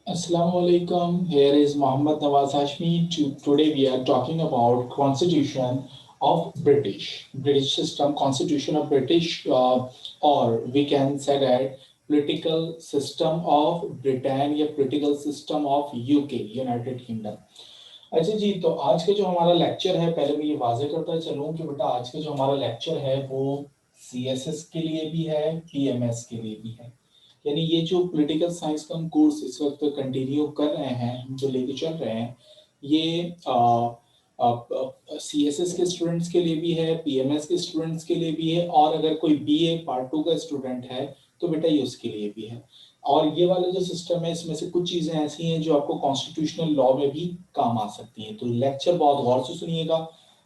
Assalamu alaikum. Here is Muhammad Nawaz Hashmi. Today we are talking about Constitution of British system, Constitution of British, or we can say that political system of Britain या political system of UK, United Kingdom. अच्छा जी, तो आज का जो हमारा lecture है, पहले मैं ये वाजे करता चलूं कि बेटा आज का जो हमारा लेक्चर है वो CSS के लिए भी है, PMS के लिए भी है। यानी ये जो पॉलिटिकल साइंस का हम कोर्स इस वक्त कंटिन्यू कर रहे हैं, हम जो लेके चल रहे हैं, ये CSS के स्टूडेंट्स के लिए भी है, PMS के स्टूडेंट्स के लिए भी है, और अगर कोई BA पार्ट 2 का स्टूडेंट है तो बेटा ये उसके लिए भी है। और ये वाला जो सिस्टम है, इसमें से कुछ चीजें ऐसी हैं जो आपको कॉन्स्टिट्यूशनल लॉ में भी काम आ सकती हैं, तो लेक्चर बहुत गौर से सुनिएगा।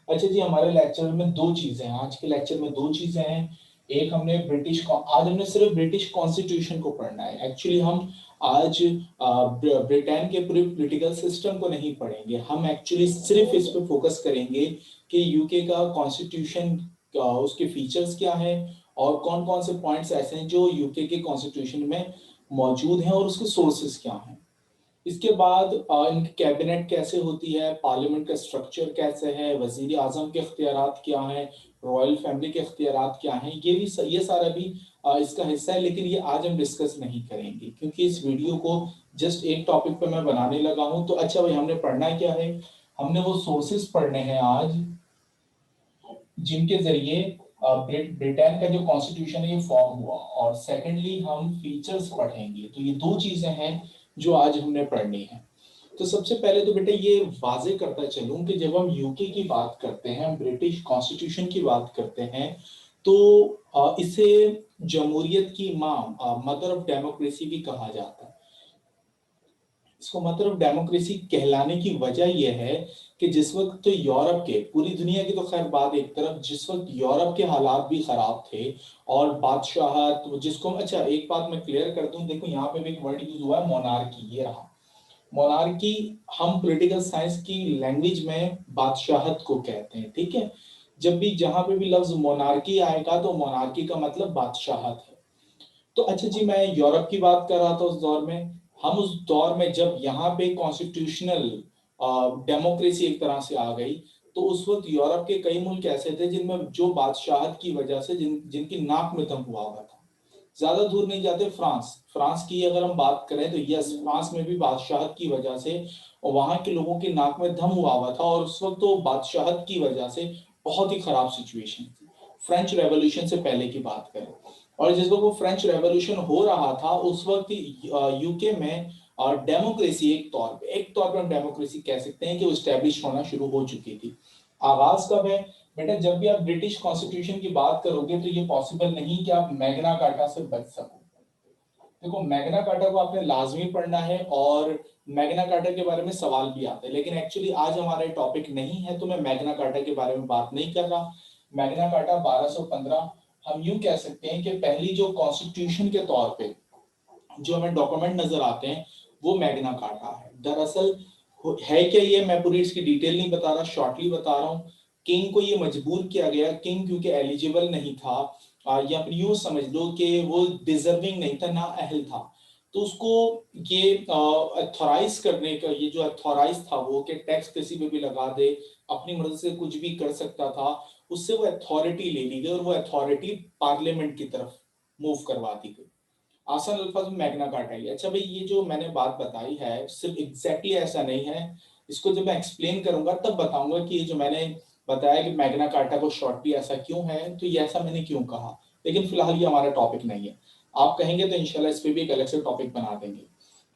अच्छा जी, हमारे लेक्चर में दो चीजें हैं, आज के लेक्चर में दो चीजें हैं। एक हमने आज हमने सिर्फ ब्रिटिश कॉन्स्टिट्यूशन को पढ़ना है। एक्चुअली हम आज ब्रिटेन के पूरे पॉलिटिकल सिस्टम को नहीं पढ़ेंगे, हम एक्चुअली सिर्फ इस पे फोकस करेंगे कि यूके का कॉन्स्टिट्यूशन, उसके फीचर्स क्या हैं और कौन कौन से पॉइंट्स ऐसे हैं जो यूके के कॉन्स्टिट्यूशन में मौजूद हैं और उसके सोर्सेस क्या हैं। इसके बाद इनकी कैबिनेट कैसे होती है, पार्लियामेंट का स्ट्रक्चर कैसे है, वजीर आजम के इख्तियारात क्या हैं, रॉयल फैमिली के इख्तियारात क्या हैं, ये सारा भी इसका हिस्सा है। लेकिन ये आज हम डिस्कस नहीं करेंगे क्योंकि इस वीडियो को जस्ट एक टॉपिक पे मैं बनाने लगा हूं। तो अच्छा भाई, हमने पढ़ना क्या है? हमने वो सोर्सेस पढ़ने हैं आज जिनके जरिए ब्रिटेन का जो कॉन्स्टिट्यूशन है ये फॉर्म हुआ, और सेकेंडली हम फीचर्स पढ़ेंगे। तो ये दो चीजें हैं जो आज हमने पढ़नी है। तो सबसे पहले तो बेटा ये वाजे करता चलूं कि जब हम यूके की बात करते हैं, ब्रिटिश कॉन्स्टिट्यूशन की बात करते हैं, तो इसे जमहूरियत की मां, मदर ऑफ डेमोक्रेसी भी कहा जाता है। इसको मदर ऑफ डेमोक्रेसी कहलाने की वजह यह है कि जिस वक्त तो यूरोप के, पूरी दुनिया की तो खैर बात एक तरफ, जिस वक्त यूरोप के हालात भी खराब थे और बादशाहत जिसको, अच्छा एक बात मैं क्लियर कर दूं, देखो यहाँ पे भी एक वर्ड यूज हुआ है, मोनार्की, ये रहा मोनार्की। हम पॉलिटिकल साइंस की लैंग्वेज में बादशाहत को कहते हैं, ठीक है। जब भी जहां पे भी लफ्ज मोनार्की आएगा तो मोनार्की का मतलब बादशाहत है। तो अच्छा जी, मैं यूरोप की बात कर रहा था उस दौर में। हम उस दौर में जब यहाँ पे कॉन्स्टिट्यूशनल डेमोक्रेसी एक तरह से आ गई, तो उस वक्त यूरोप के कई मुल्क ऐसे थे जिनमें जो बादशाहत की वजह से जिनकी नाक में दम हुआ हुआ था। ज्यादा दूर नहीं जाते, फ्रांस फ्रांस की अगर हम बात करें तो यस, फ्रांस में भी बादशाहत की वजह से और वहां के लोगों की नाक में दम हुआ हुआ था, और उस वक्त तो बादशाहत की वजह से बहुत ही खराब सिचुएशन थी। फ्रेंच रेवोल्यूशन से पहले की बात करें, और जिस वक्त वो फ्रेंच रेवोल्यूशन हो रहा था उस वक्त यूके में और डेमोक्रेसी एक तौर पे हम डेमोक्रेसी कह सकते हैं कि वो स्टैब्लिश होना शुरू हो चुकी थी। आगाज कब है बेटा? जब भी आप ब्रिटिश कॉन्स्टिट्यूशन की बात करोगे तो ये पॉसिबल नहीं कि आप मैग्ना कार्टा से बच सको। देखो, मैग्ना कार्टा को आपने लाजमी पढ़ना है और मैग्ना कार्टा के बारे में सवाल भी आते हैं, लेकिन एक्चुअली आज हमारा टॉपिक नहीं है तो मैं मैग्ना कार्टा के बारे में बात नहीं कर रहा। मैग्ना कार्टा 1215, हम यूं कह सकते हैं कि पहली जो कॉन्स्टिट्यूशन के तौर पे जो हमें डॉक्यूमेंट नजर आते हैं वो मैग्ना कार्टा है। दरअसल है क्या ये, मैं पूरी इसकी डिटेल नहीं बता रहा, शॉर्टली बता रहा हूँ। किंग को ये मजबूर किया गया, किंग क्योंकि एलिजिबल नहीं था, या फिर यूं समझ लो कि वो डिजर्विंग नहीं था, ना अहल था, तो उसको ये अथॉराइज करने का, ये जो अथॉराइज था वो कि टैक्स किसी पे भी लगा दे, अपनी मर्जी से कुछ भी कर सकता था, उससे वो अथॉरिटी ले ली गई और वो अथॉरिटी पार्लियामेंट की तरफ मूव करवा दी गई। आसान अल्फाज में मैग्ना कार्टा ही। अच्छा भाई, ये जो मैंने बात बताई है सिर्फ एग्जैक्टली ऐसा नहीं है, इसको जब मैं एक्सप्लेन करूंगा तब बताऊंगा कि ये जो मैंने बताया कि मैग्ना कार्टा को शॉर्टली ऐसा क्यों है, तो ये ऐसा मैंने क्यों कहा। लेकिन फिलहाल ये हमारा टॉपिक नहीं है, आप कहेंगे तो इंशाल्लाह इस पे भी एक अलग से टॉपिक बना देंगे।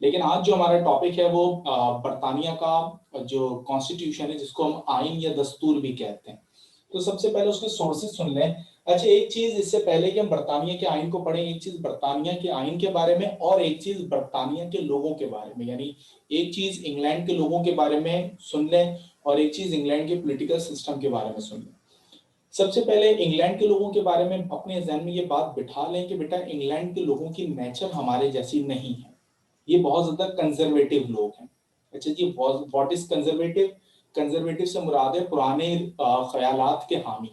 लेकिन आज जो हमारा टॉपिक है वो बरतानिया का जो कॉन्स्टिट्यूशन है, जिसको हम आइन या दस्तूर भी कहते हैं। तो सबसे पहले उसके सोर्सेज सुन लें। अच्छा, एक चीज इससे पहले कि हम बरतानिया के आइन को पढ़ें, एक चीज बरतानिया के आइन के बारे में और एक चीज बरतानिया के लोगों के बारे में, यानी एक चीज इंग्लैंड के लोगों के बारे में सुन लें और एक चीज इंग्लैंड के पॉलिटिकल सिस्टम के बारे में सुन लें। सबसे पहले इंग्लैंड के लोगों के बारे में अपने जहन में ये बात बिठा लें कि बेटा इंग्लैंड के लोगों की नेचर हमारे जैसी नहीं है, ये बहुत ज्यादा कंजर्वेटिव लोग हैं। अच्छा जी, व्हाट इज कंजर्वेटिव? कंजर्वेटिव से मुराद है पुराने ख्यालात के हामी।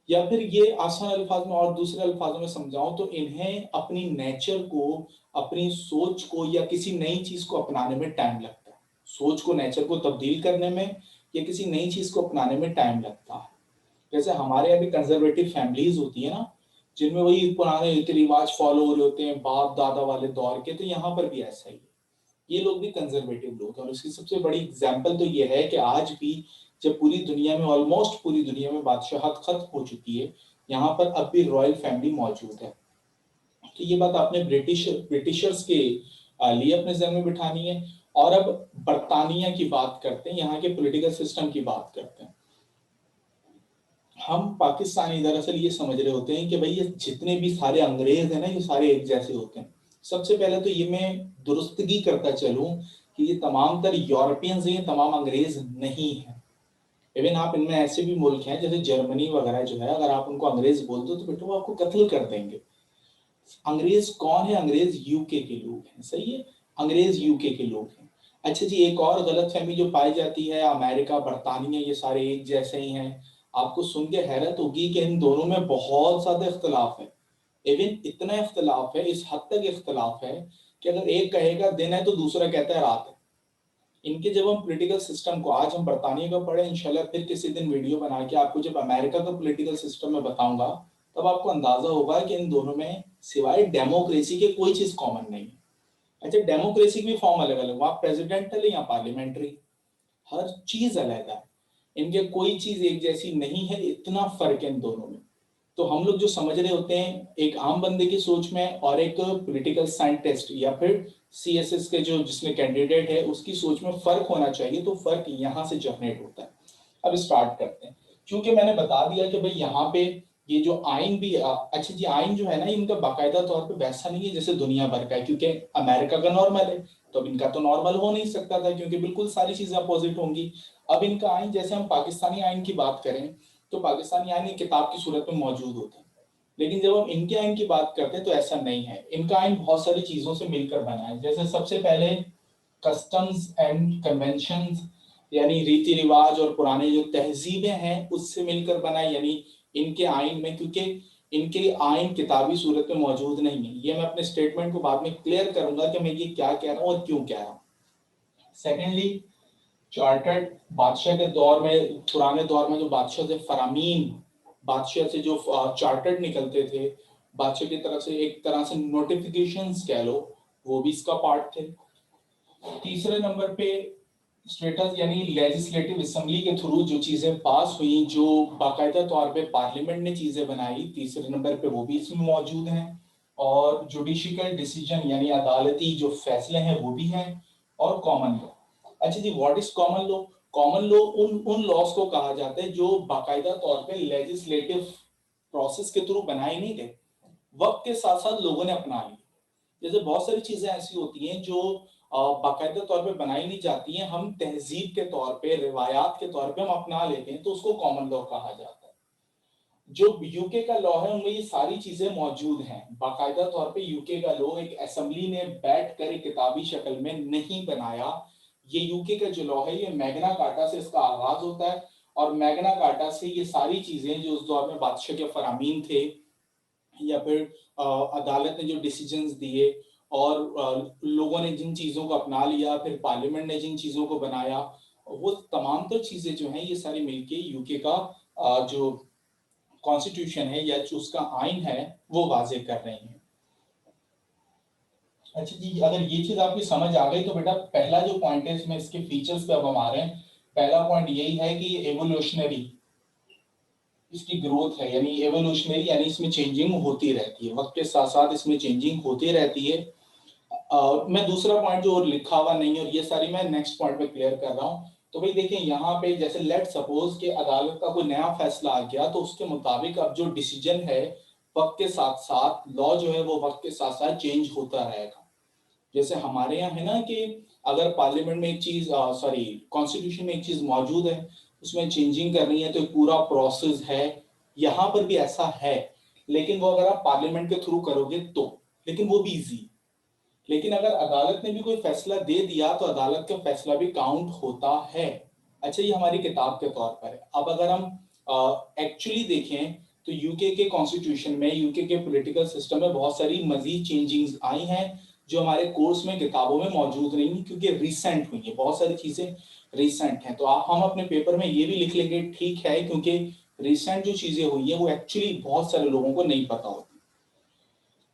या फिर ये आसान अल्फाज में और दूसरे अल्फाजों में समझाऊं तो इन्हें अपनी नेचर को, अपनी सोच को या किसी नई चीज को अपनाने में टाइम लगता है। सोच को, नेचर को तब्दील करने में या किसी नई चीज को अपनाने में टाइम लगता है। जैसे हमारे यहाँ भी कंजर्वेटिव फैमिलीज होती है ना, जिनमें वही पुराने रीति रिवाज फॉलो हो रहे होते हैं बाप दादा वाले दौर के, तो यहाँ पर भी ऐसा ही है। ये लोग भी कंजर्वेटिव लोग हैं। और उसकी सबसे बड़ी एग्जाम्पल तो ये है कि आज भी जब पूरी दुनिया में, ऑलमोस्ट पूरी दुनिया में बादशाहत खत्म हो चुकी है, यहाँ पर अब भी रॉयल फैमिली मौजूद है। तो ये बात आपने ब्रिटिशर्स के लिए अपने जहन में बिठानी है। और अब बरतानिया की बात करते हैं, यहाँ के पॉलिटिकल सिस्टम की बात करते हैं। हम पाकिस्तानी दरअसल ये समझ रहे होते हैं कि भाई ये जितने भी सारे अंग्रेज हैं ना, ये सारे एक जैसे होते हैं। सबसे पहले तो ये मैं दुरुस्तगी करता चलूं कि ये तमाम तर यूरोपियंस, ये तमाम अंग्रेज नहीं है। इवन आप इनमें ऐसे भी मुल्क हैं जैसे जर्मनी वगैरह जो है, अगर आप उनको अंग्रेज बोल दो तो बेटा वो आपको कत्ल कर देंगे। अंग्रेज कौन है? अंग्रेज यूके के लोग हैं, सही है, अंग्रेज यूके के लोग हैं। अच्छा जी, एक और गलतफहमी जो पाई जाती है, अमेरिका बरतानिया ये सारे एक जैसे ही हैं। आपको सुन के हैरत होगी कि इन दोनों में बहुत ज्यादा इख्तलाफ है। इवन इतना इख्तलाफ है, इस हद तक इख्तलाफ है कि अगर एक कहेगा दिन है तो दूसरा कहता है रात है। इनके जब हम पॉलिटिकल सिस्टम को, आज हम बरतानिया का पढ़े, इंशाल्लाह फिर किसी दिन वीडियो बना के आपको जब अमेरिका का पॉलिटिकल सिस्टम में बताऊंगा, तब आपको अंदाजा होगा कि इन दोनों में सिवाय डेमोक्रेसी के कोई चीज कॉमन नहीं है। अच्छा, डेमोक्रेसी के भी फॉर्म अलग अलग, वहां प्रेसिडेंटल या पार्लियामेंट्री, हर चीज अलग है। इनके कोई चीज एक जैसी नहीं है, इतना फर्क है इन दोनों में। तो हम लोग जो समझ रहे होते हैं एक आम बंदे की सोच में और एक पॉलिटिकल साइंटिस्ट या फिर सीएसएस के जो जिसमें कैंडिडेट है उसकी सोच में फर्क होना चाहिए, तो फर्क यहां से जनरेट होता है। अब स्टार्ट करते हैं। क्योंकि मैंने बता दिया कि भाई यहाँ पे ये जो आइन भी, अच्छा जी, आइन जो है ना इनका बाकायदा तौर पे वैसा नहीं है जैसे दुनिया भर का है, क्योंकि अमेरिका का नॉर्मल है, तो अब इनका तो नॉर्मल हो नहीं सकता था क्योंकि बिल्कुल सारी चीजें अपोजिट होंगी। अब इनका आइन, जैसे हम पाकिस्तानी आइन की बात करें तो पाकिस्तानी आइन एक किताब की सूरत में मौजूद होता है। लेकिन जब हम इनके आइन की बात करते हैं तो ऐसा नहीं है। इनका आइन बहुत सारी चीजों से मिलकर बना है। जैसे सबसे पहले कस्टम्स एंड कन्वेंशंस, यानी रीति रिवाज और पुराने जो तहजीबें हैं उससे मिलकर बना है, यानी इनके आइन में, क्योंकि इनके आइन किताबी सूरत में मौजूद नहीं है। ये मैं अपने स्टेटमेंट को बाद में क्लियर करूंगा कि मैं ये क्या कह रहा हूँ और क्यों कह रहा हूँ। सेकेंडली, चार्टर्ड, बादशाह के दौर में, पुराने दौर में जो बादशाह थे फरामीन, बादशाह से जो चार्टर्ड निकलते थे, बादशाह की तरफ से एक तरह से नोटिफिकेशंस कह लो, वो भी इसका पार्ट थे। तीसरे नंबर पे स्टेटस, यानी लेजिस्लेटिव असेंबली के थ्रू जो चीजें पास हुई, जो बाकायदा तौर पे पार्लियामेंट ने चीजें बनाई, तीसरे नंबर पे वो भी इसमें मौजूद हैं। और जुडिशियल डिसीजन यानी अदालती जो फैसले हैं वो भी हैं। और कॉमन लॉ। अच्छा जी, what is common law? Common law उन उन लॉस को कहा जाता है जो बाकायदा तौर पे लेजिस्लेटिव प्रोसेस के थ्रू बनाए नहीं गए, वक्त के साथ साथ लोगों ने अपना ली। जैसे बहुत सारी चीजें ऐसी होती हैं जो बाकायदा तौर पे बनाई नहीं जाती हैं, हम तहजीब के तौर पे, रिवायात के तौर पे हम अपना लेते हैं, तो उसको कॉमन लॉ कहा जाता है। जो यूके का लॉ है उनमें ये सारी चीजें मौजूद हैं बाकायदा तौर पे। यूके का लॉ एक असेंबली ने बैठ कर एक किताबी शक्ल में नहीं बनाया। ये यूके का जो लॉ है ये मैग्ना कार्टा से इसका आगाज होता है। और मैग्ना कार्टा से ये सारी चीजें जो उस दौर में बादशाह के फरामीन थे, या फिर अदालत ने जो डिसीजंस दिए, और लोगों ने जिन चीजों को अपना लिया, फिर पार्लियामेंट ने जिन चीजों को बनाया, वो तमाम तो चीजें जो हैं ये सारी मिलके यूके का जो कॉन्स्टिट्यूशन है या जो उसका आइन है वो वाजे कर रही है। अच्छा जी, अगर ये चीज आपकी समझ आ गई तो बेटा पहला जो पॉइंट है इसमें, इसके फीचर्स पे अब हम आ रहे हैं। पहला पॉइंट यही है कि ये एवोल्यूशनरी, इसकी ग्रोथ है, यानी एवोल्यूशनरी यानी इसमें चेंजिंग होती रहती है, वक्त के साथ साथ इसमें चेंजिंग होती रहती है। मैं दूसरा पॉइंट जो और लिखा हुआ नहीं है, और ये सारी मैं नेक्स्ट पॉइंट में क्लियर कर रहा हूँ। तो भाई देखिए यहाँ पे जैसे लेट सपोज कि अदालत का कोई नया फैसला आ गया, तो उसके मुताबिक अब जो डिसीजन है वक्त के साथ साथ, लॉ जो है वो वक्त के साथ साथ चेंज होता रहेगा। जैसे हमारे यहाँ है ना कि अगर पार्लियामेंट में एक चीज, सॉरी कॉन्स्टिट्यूशन में एक चीज मौजूद है, उसमें चेंजिंग करनी है तो एक पूरा प्रोसेस है, यहाँ पर भी ऐसा है। लेकिन वो अगर आप पार्लियामेंट के थ्रू करोगे तो, लेकिन वो भी इजी। लेकिन अगर अदालत ने भी कोई फैसला दे दिया तो अदालत का फैसला भी काउंट होता है। अच्छा, ये हमारी किताब के तौर पर है। अब अगर हम एक्चुअली देखें तो यूके के कॉन्स्टिट्यूशन में, यूके के पॉलिटिकल सिस्टम में बहुत सारी मजीद चेंजिंग्स आई हैं जो हमारे कोर्स में, किताबों में मौजूद नहीं है, क्योंकि रिसेंट हुई है, बहुत सारी चीजें रिसेंट हैं। तो हम अपने पेपर में ये भी लिख लेंगे, ठीक है, क्योंकि रिसेंट जो चीजें हुई है वो एक्चुअली बहुत सारे लोगों को नहीं पता होती।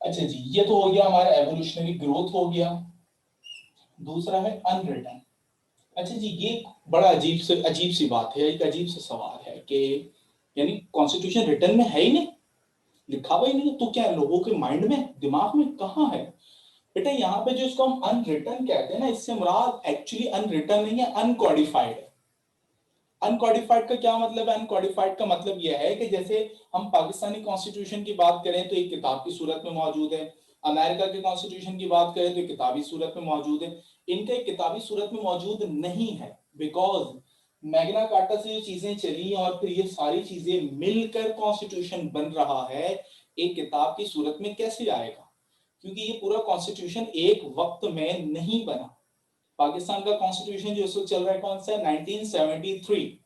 अच्छा जी, ये तो हो गया हमारा एवोल्यूशनरी ग्रोथ हो गया। दूसरा है अनरिटन। अच्छा जी, ये बड़ा अजीब सी बात है, एक अजीब सा सवाल है कि यानी कॉन्स्टिट्यूशन रिटर्न में है ही नहीं, लिखा हुआ ही नहीं, तो क्या लोगों के माइंड में, दिमाग में कहाँ है? बेटा यहाँ पे जो इसको हम अनरिटन कहते हैं ना, इससे मुराद एक्चुअली अनरिटन नहीं है, अनकॉडिफाइड है। अनकॉडिफाइड का क्या मतलब है? अनकॉडिफाइड का मतलब यह है कि जैसे हम पाकिस्तानी कॉन्स्टिट्यूशन की बात करें तो एक किताब की सूरत में मौजूद है, अमेरिका के कॉन्स्टिट्यूशन की बात करें तो किताबी सूरत में मौजूद है, इनका एक किताबी सूरत में मौजूद नहीं है, बिकॉज मैग्ना कार्टा से जो चीजें चली और फिर ये सारी चीजें मिलकर कॉन्स्टिट्यूशन बन रहा है, एक किताब की सूरत में कैसे आएगा? क्योंकि ये पूरा कॉन्स्टिट्यूशन एक वक्त में नहीं बना। पाकिस्तान का कॉन्स्टिट्यूशन जो इस वक्त चल रहा है कौन सा है? 1973।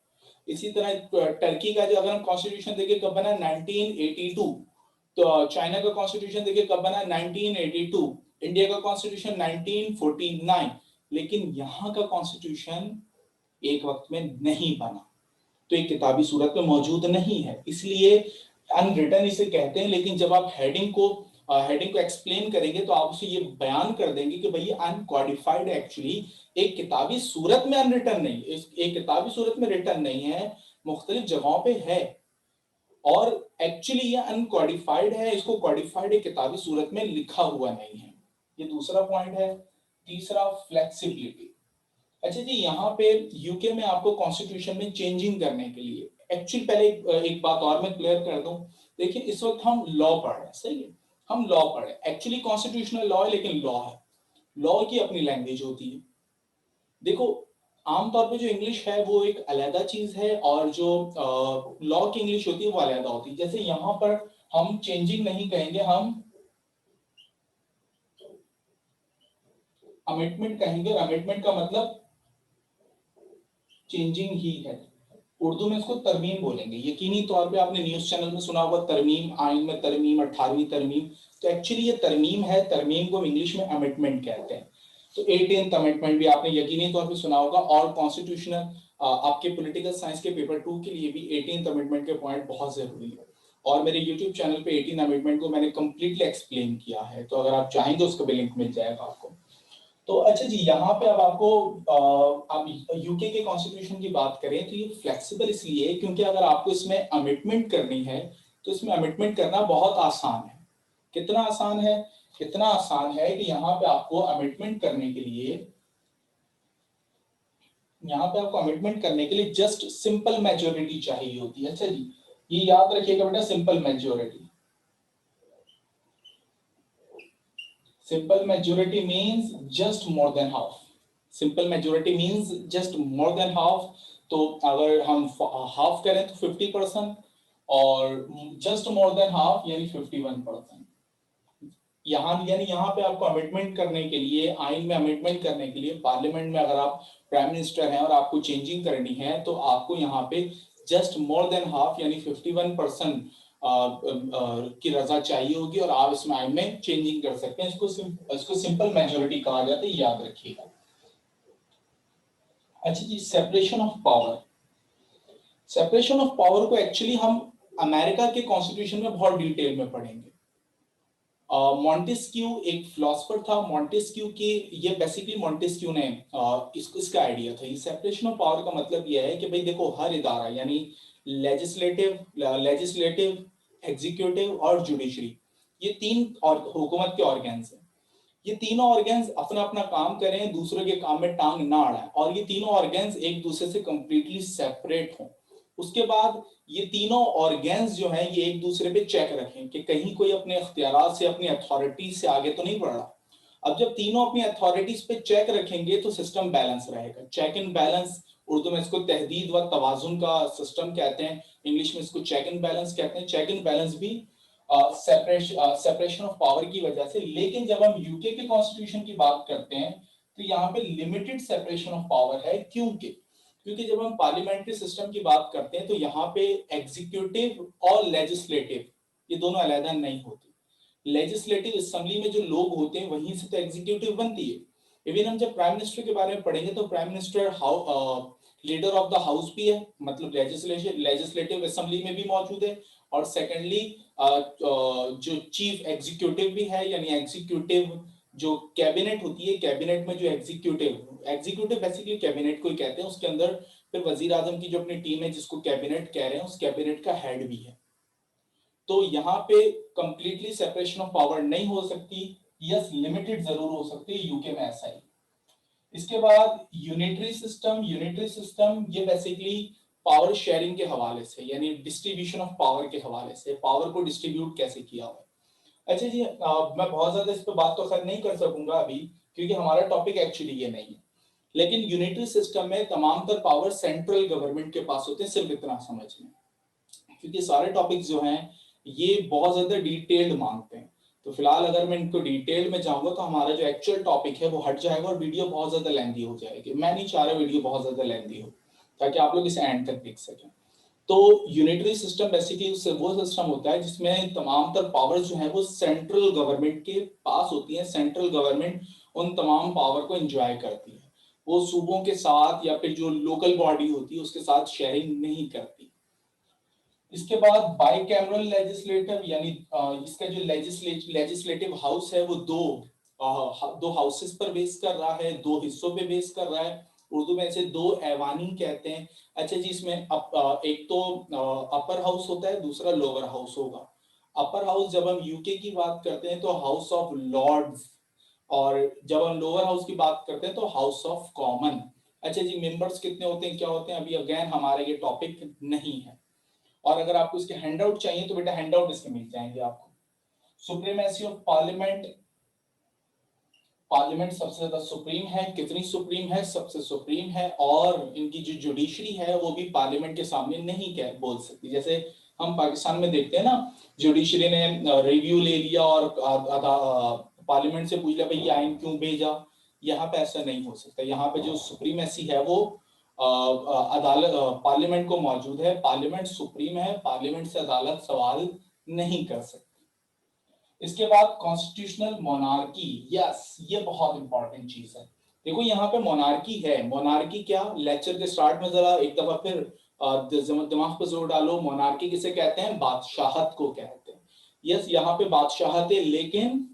इसी तरह टर्की का जो अगर हम कॉन्स्टिट्यूशन देखें कब बना? 1982। तो चाइना का कॉन्स्टिट्यूशन देखिए कब बना? 1982। इंडिया का कॉन्स्टिट्यूशन 1949। लेकिन यहाँ का कॉन्स्टिट्यूशन एक वक्त में नहीं बना, तो एक किताबी सूरत में मौजूद नहीं है, इसलिए अनरिटन इसे कहते हैं। लेकिन जब आप हेडिंग को एक्सप्लेन करेंगे तो आप उसे ये बयान कर देंगे कि भाई अनकॉडिफाइड एक्चुअली एक किताबी सूरत में अनरिटन नहीं, एक किताबी सूरत में रिटर्न नहीं है, मुख्तलिफ जगहों पे है, और एक्चुअली ये अनकॉडिफाइड है, इसको कॉडिफाइड एक किताबी सूरत में लिखा हुआ नहीं है। ये दूसरा पॉइंट है। तीसरा, फ्लेक्सिबिलिटी। अच्छा जी, यहाँ पे यूके में आपको कॉन्स्टिट्यूशन में चेंजिंग करने के लिए एक्चुअली पहले एक बात और मैं क्लियर कर दूं। देखिए इस वक्त हम लॉ पढ़ रहे हैं, सही है, हम लॉ पढ़ रहे हैं, एक्चुअली कॉन्स्टिट्यूशनल लॉ है, लेकिन लॉ है, लॉ की अपनी लैंग्वेज होती है। देखो आमतौर पे जो इंग्लिश है वो एक अलग चीज है, और जो लॉ की इंग्लिश होती है वो अलग होती है। जैसे यहाँ पर हम चेंजिंग नहीं कहेंगे, हम अमेंडमेंट कहेंगे, और अमेंडमेंट का मतलब चेंजिंग ही है। उर्दू में इसको तरमीम बोलेंगे। यकीनी तौर पे आपने न्यूज चैनल में सुना होगा तरमीम, आइन में तरमीम, 18वीं तरमीम। तो एक्चुअली ये तरमीम है, तरमीम को इंग्लिश में अमेंडमेंट कहते हैं। तो 18th अमेंडमेंट भी आपने यकीनी तौर पे सुना होगा, और कॉन्स्टिट्यूशनल आपके पॉलिटिकल साइंस के पेपर 2 के लिए भी 18th अमेंडमेंट के पॉइंट बहुत जरूरी है, और मेरे यूट्यूब चैनल पे 18 अमेंडमेंट को मैंने कंप्लीटली एक्सप्लेन किया है, तो अगर आप चाहें तो उसका भी लिंक मिल जाएगा आपको। तो अच्छा जी, यहाँ पे अब आपको आप यूके के कॉन्स्टिट्यूशन की बात करें तो ये फ्लेक्सिबल इसलिए है क्योंकि अगर आपको इसमें अमेंडमेंट करनी है तो इसमें अमेंडमेंट करना बहुत आसान है। कितना आसान है? इतना आसान है कि यहाँ पे आपको अमेंडमेंट करने के लिए, जस्ट सिंपल मेजोरिटी चाहिए होती है। अच्छा जी, ये याद रखिएगा बेटा, simple majority. Simple majority means just more than half. Simple majority means just more than half. तो अगर हम हाफ करें तो 50%, और जस्ट मोर देन हाफ यानी 51%। यहाँ पे आपको अमेंडमेंट करने के लिए, आइन में अमेंडमेंट करने के लिए, पार्लियामेंट में अगर आप प्राइम मिनिस्टर हैं और आपको चेंजिंग करनी है तो आपको यहाँ पे जस्ट मोर देन हाफ यानी 51% की रजा चाहिए होगी, और आप इसमें आइन में चेंजिंग कर सकते हैं। इसको सिंपल मेजोरिटी कहा जाता है, याद रखिएगा। अच्छा जी, separation of power. Separation of power को एक्चुअली हम अमेरिका के कॉन्स्टिट्यूशन में बहुत डिटेल में पढ़ेंगे। मॉन्टेस्क्यू एक फिलोसफर था, मॉन्टेस्क्यू की, ये बेसिकली मॉन्टेस्क्यू ने इसका आइडिया था। ये सेपरेशन ऑफ पावर का मतलब ये है कि भाई देखो, हर इदारा यानी लेजिस्लेटिव, एग्जीक्यूटिव और जुडिशरी, ये तीन और हुकूमत के ऑर्गन्स हैं। ये तीनों ऑर्गन्स अपना अपना काम करें, दूसरों के काम में टांग ना अड़ाएं, और ये तीनों ऑर्गन्स एक दूसरे से कंप्लीटली सेपरेट हों। उसके बाद ये तीनों ऑर्गन्स जो हैं ये एक दूसरे पे चेक रखें कि कहीं कोई अपने इख्तियारात से, अपनी अथॉरिटी से आगे तो नहीं बढ़ रहा। अब जब तीनों अपनी अथॉरिटीज पे चेक रखेंगे तो सिस्टम बैलेंस रहेगा। चेक एंड बैलेंस, उर्दू में इसको तहदीद व तवाजुन का सिस्टम कहते हैं, इंग्लिश में इसको चेक एंड बैलेंस कहते हैं। चेक एंड बैलेंस भी सेपरेशन ऑफ पावर की वजह से। लेकिन जब हम यूके के कॉन्स्टिट्यूशन की बात करते हैं तो यहाँ पे लिमिटेड सेपरेशन ऑफ पावर है। क्योंकि क्योंकि जब हम पार्लियामेंट्री सिस्टम की बात करते हैं तो यहाँ पे एग्जीक्यूटिव और लेजिस्लेटिव ये दोनों अलग नहीं होती। लेजिस्लेटिव असेंबली में जो लोग होते हैं वहीं से तो एग्जीक्यूटिव बनती है। इवन हम जब प्राइम मिनिस्टर के बारे में पढ़ेंगे तो prime minister leader of the house भी है, मतलब लेजिस्लेटिव असेंबली में भी मौजूद है। और सेकेंडली जो चीफ एग्जीक्यूटिव भी है, यानी एग्जीक्यूटिव जो कैबिनेट होती है, कैबिनेट में जो एग्जीक्यूटिव बेसिकली कैबिनेट को ही कहते हैं, उसके अंदर फिर वजीर आजम की जो अपनी टीम है जिसको कैबिनेट कह रहे हैं, उस कैबिनेट का हेड भी है। तो यहाँ पे कंप्लीटली सेपरेशन ऑफ पावर नहीं हो सकती, यस लिमिटेड जरूर हो सकती है, यूके में ऐसा ही। इसके बाद यूनिटरी सिस्टम ये बेसिकली पावर शेयरिंग के हवाले से, यानी डिस्ट्रीब्यूशन ऑफ पावर के हवाले से, पावर को डिस्ट्रीब्यूट कैसे किया हुआ है। अच्छा जी, मैं बहुत ज्यादा इस पर बात तो खैर नहीं कर सकूंगा अभी, क्योंकि हमारा टॉपिक एक्चुअली ये नहीं है। लेकिन यूनिटरी सिस्टम में तमाम तर पावर सेंट्रल गवर्नमेंट के पास होते हैं, सिर्फ इतना समझ लें, क्योंकि सारे टॉपिक्स जो हैं ये बहुत ज्यादा डिटेल्ड मांगते हैं। तो फिलहाल अगर मैं इनको डिटेल में जाऊंगा तो हमारा जो एक्चुअल टॉपिक है वो हट जाएगा और वीडियो बहुत ज्यादा लेंथी हो जाएगी। मैं नहीं चाह रहा वीडियो बहुत ज्यादा लेंथी हो, ताकि आप लोग इसे एंड तक देख सकें। तो यूनिटरी सिस्टम बेसिकली वो सिस्टम होता है जिसमें तमाम तर पावर्स जो है वो सेंट्रल गवर्नमेंट के पास होती है। सेंट्रल गवर्नमेंट उन तमाम पावर को एंजॉय करती है, वो सूबों के साथ या फिर जो लोकल बॉडी होती है उसके साथ शेयरिंग नहीं करती। इसके बाद बाइकैमरल लेजिस्लेटिव, यानी इसका जो लेजिस्लेटिव हाउस है वो दो हाउसेस पर बेस कर रहा है, दो हिस्सों पे बेस कर रहा है। उर्दू में इसे दो ऐवानी कहते हैं। अच्छा जी, इसमें एक तो अपर हाउस होता है, दूसरा लोअर हाउस होगा। अपर हाउस जब हम यूके की बात करते हैं तो हाउस ऑफ लॉर्ड्स, और जब हम लोअर हाउस की बात करते हैं तो हाउस ऑफ कॉमन। अच्छा जी, मेंबर्स कितने होते हैं, क्या होते हैं, अभी अगेन हमारे ये टॉपिक नहीं है। और अगर आपको इसके हैंडआउट चाहिए तो बेटा हैंडआउट इसके मिल जाएंगे आपको। सुप्रीमेसी ऑफ पार्लियामेंट, पार्लियामेंट सबसे ज्यादा सुप्रीम है। कितनी सुप्रीम है, सबसे सुप्रीम है। और इनकी जो जुडिशरी है वो भी पार्लियामेंट के सामने नहीं कह बोल सकती। जैसे हम पाकिस्तान में देखते हैं ना, जुडिशरी ने रिव्यू ले लिया और पार्लियामेंट से पूछ लिया भाई ये आइन क्यों भेजा। यहाँ पे ऐसा नहीं हो सकता। यहाँ पे जो सुप्रीमेसी है वो अदालत पार्लियामेंट को मौजूद है। पार्लियामेंट सुप्रीम है, पार्लियामेंट से अदालत सवाल नहीं कर सकती। इसके बाद कॉन्स्टिट्यूशनल मोनार्की, यस ये बहुत इंपॉर्टेंट चीज है। देखो यहाँ पे मोनार्की है, मोनार्की क्या, लेक्चर के स्टार्ट में जरा एक दफा फिर दिमाग पर जोर डालो। मोनार्की किसे कहते हैं, बादशाहत को कहते हैं। यस यहाँ पे बादशाहत है, लेकिन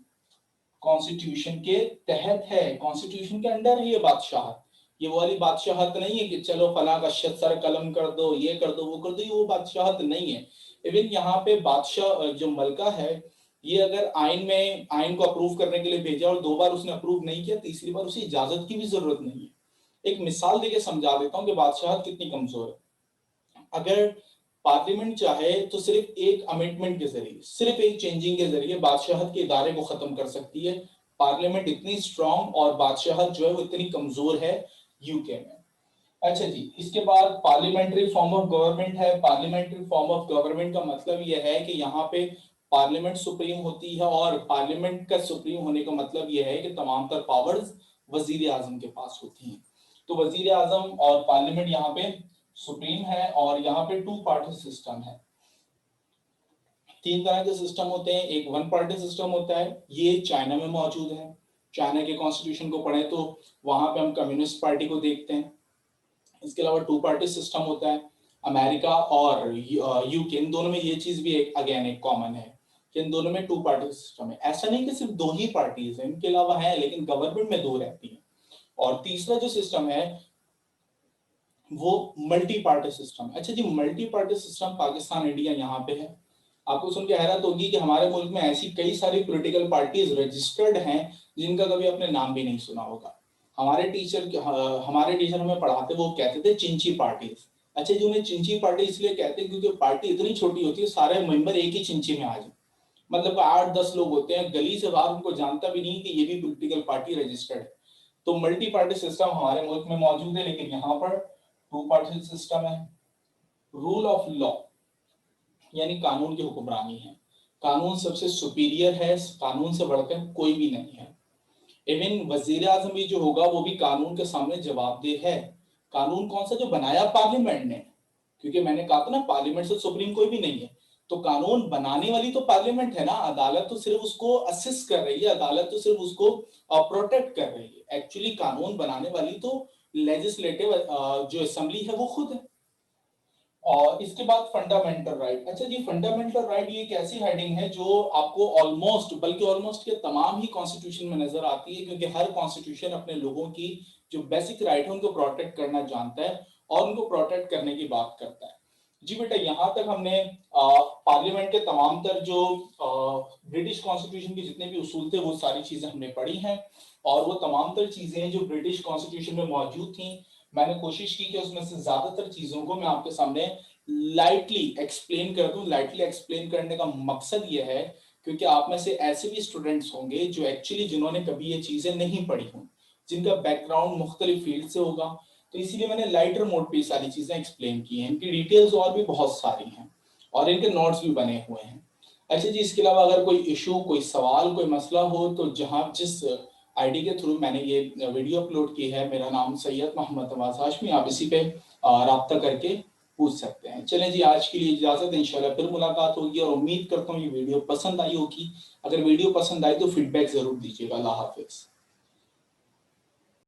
कॉन्स्टिट्यूशन के तहत है, कॉन्स्टिट्यूशन के अंडर है ये बादशाहत। ये वो वाली बादशाहत नहीं है कि चलो फला का सर कलम कर दो, ये कर दो, वो कर दो, ये वो बादशाहत नहीं है। इवन यहाँ पे बादशाह जो मलका है, ये अगर आइन को अप्रूव करने के लिए भेजा और 2 बार उसने अप्रूव नहीं किया, तीसरी बार उसे इजाजत की भी जरूरत नहीं है। एक मिसाल देके समझा देता हूँ कि बादशाहत कितनी कमजोर है। अगर पार्लियामेंट चाहे तो सिर्फ एक अमेंडमेंट के जरिए, सिर्फ एक चेंजिंग के जरिए बादशाहत के इदारे को खत्म कर सकती है। पार्लियामेंट इतनी स्ट्रांग और बादशाहत जो है वो इतनी कमजोर है यूके में। अच्छा जी, इसके बाद पार्लियामेंट्री फॉर्म ऑफ गवर्नमेंट है। पार्लियामेंट्री फॉर्म ऑफ गवर्नमेंट का मतलब यह है कि यहाँ पे पार्लियामेंट सुप्रीम होती है, और पार्लियामेंट का सुप्रीम होने का मतलब यह है कि तमाम तर पावर्स वजीर आजम के पास होती हैं। तो वजीर आजम और पार्लियामेंट यहाँ पे सुप्रीम है। और यहाँ पे 2 पार्टी सिस्टम है। 3 तरह के सिस्टम होते हैं। एक 1 पार्टी सिस्टम होता है, ये चाइना में मौजूद है। चाइना के कॉन्स्टिट्यूशन को पढ़े तो वहां पे हम कम्युनिस्ट पार्टी को देखते हैं। इसके अलावा 2 पार्टी सिस्टम होता है, अमेरिका और यूके, इन दोनों में ये चीज भी अगेन एक कॉमन है कि इन दोनों में 2 पार्टी सिस्टम है। ऐसा नहीं कि सिर्फ 2 ही पार्टीज है, इनके अलावा है, लेकिन गवर्नमेंट में 2 रहती है। और तीसरा जो सिस्टम है वो मल्टी पार्टी सिस्टम। अच्छा जी, multi party system Pakistan, India यहाँ पे है। आपको सुन के हैरत होगी कि हमारे मुल्क में ऐसी कई सारी पॉलिटिकल पार्टीज रजिस्टर्ड हैं जिनका कभी आपने नाम भी नहीं सुना होगा। हमारे टीचर हमें पढ़ाते, वो कहते थे चिंची पार्टीज। अच्छा जी, उन्हें चिंची पार्टी इसलिए कहते हैं क्योंकि पार्टी इतनी छोटी होती है, सारे मेंबर एक ही चिंची में आ जाए। मतलब 8-10 लोग होते हैं, गली से बाहर उनको जानता भी नहीं कि ये भी पॉलिटिकल पार्टी रजिस्टर्ड है। तो मल्टी पार्टी सिस्टम हमारे मुल्क में मौजूद है, लेकिन यहाँ पर 2 पार्टी सिस्टम है। रूल ऑफ लॉ, यानी कानून की हुक्मरानी है। कानून सबसे सुपीरियर है, कानून से बढ़कर कोई भी नहीं है। इवन वजीर आजम भी जो होगा वो भी कानून के सामने जवाबदेह है। कानून कौन सा? जो बनाया पार्लियामेंट ने, क्योंकि मैंने कहा था ना पार्लियामेंट से सुप्रीम कोई भी नहीं है, तो कानून बनाने वाली तो पार्लियामेंट है ना, अदालत तो सिर्फ उसको असिस्ट कर रही है, अदालत तो सिर्फ उसको प्रोटेक्ट कर रही है। एक्चुअली कानून बनाने वाली तो लेजिस्लेटिव जो असेंबली है वो खुद है। और इसके बाद फंडामेंटल राइट। अच्छा जी, फंडामेंटल राइट ये एक ऐसी हेडिंग है जो आपको ऑलमोस्ट, बल्कि ऑलमोस्ट के तमाम ही कॉन्स्टिट्यूशन में नजर आती है, क्योंकि हर कॉन्स्टिट्यूशन अपने लोगों की जो बेसिक राइट है उनको प्रोटेक्ट करना जानता है और उनको प्रोटेक्ट करने की बात करता है। जी बेटा, यहां तक हमने पार्लियामेंट के तमाम तर जो ब्रिटिश कॉन्स्टिट्यूशन के जितने भी उसूल थे वो सारी चीजें हमने पढ़ी हैं, और वो तमाम तर चीजें जो ब्रिटिश कॉन्स्टिट्यूशन में मौजूद थी, मैंने कोशिश की कि उसमें से ज्यादातर चीजों को मैं आपके सामने लाइटली एक्सप्लेन कर दूं। लाइटली एक्सप्लेन करने का मकसद ये है क्योंकि आप में से ऐसे भी स्टूडेंट्स होंगे जो एक्चुअली जिन्होंने कभी ये चीजें नहीं पढ़ी हों, जिनका बैकग्राउंड मुख्तलिफ फील्ड से होगा, तो इसीलिए मैंने लाइटर मोड पे सारी चीजें एक्सप्लेन की हैं। इनकी डिटेल्स और भी बहुत सारी हैं और इनके नोट्स भी बने हुए हैं। अच्छा जी, इसके अलावा अगर कोई इशू, कोई सवाल, कोई मसला हो तो जहां जिस आईडी के थ्रू मैंने ये वीडियो अपलोड की है, मेरा नाम सैयद मोहम्मद नवाज हाशमी, आप इसी पे राब्ता करके पूछ सकते हैं। चलें जी, आज के लिए इजाजत, इंशाल्लाह फिर मुलाकात होगी और उम्मीद करता हूँ ये वीडियो पसंद आई होगी। अगर वीडियो पसंद आई तो फीडबैक जरूर दीजिएगा। अल्लाह हाफिज।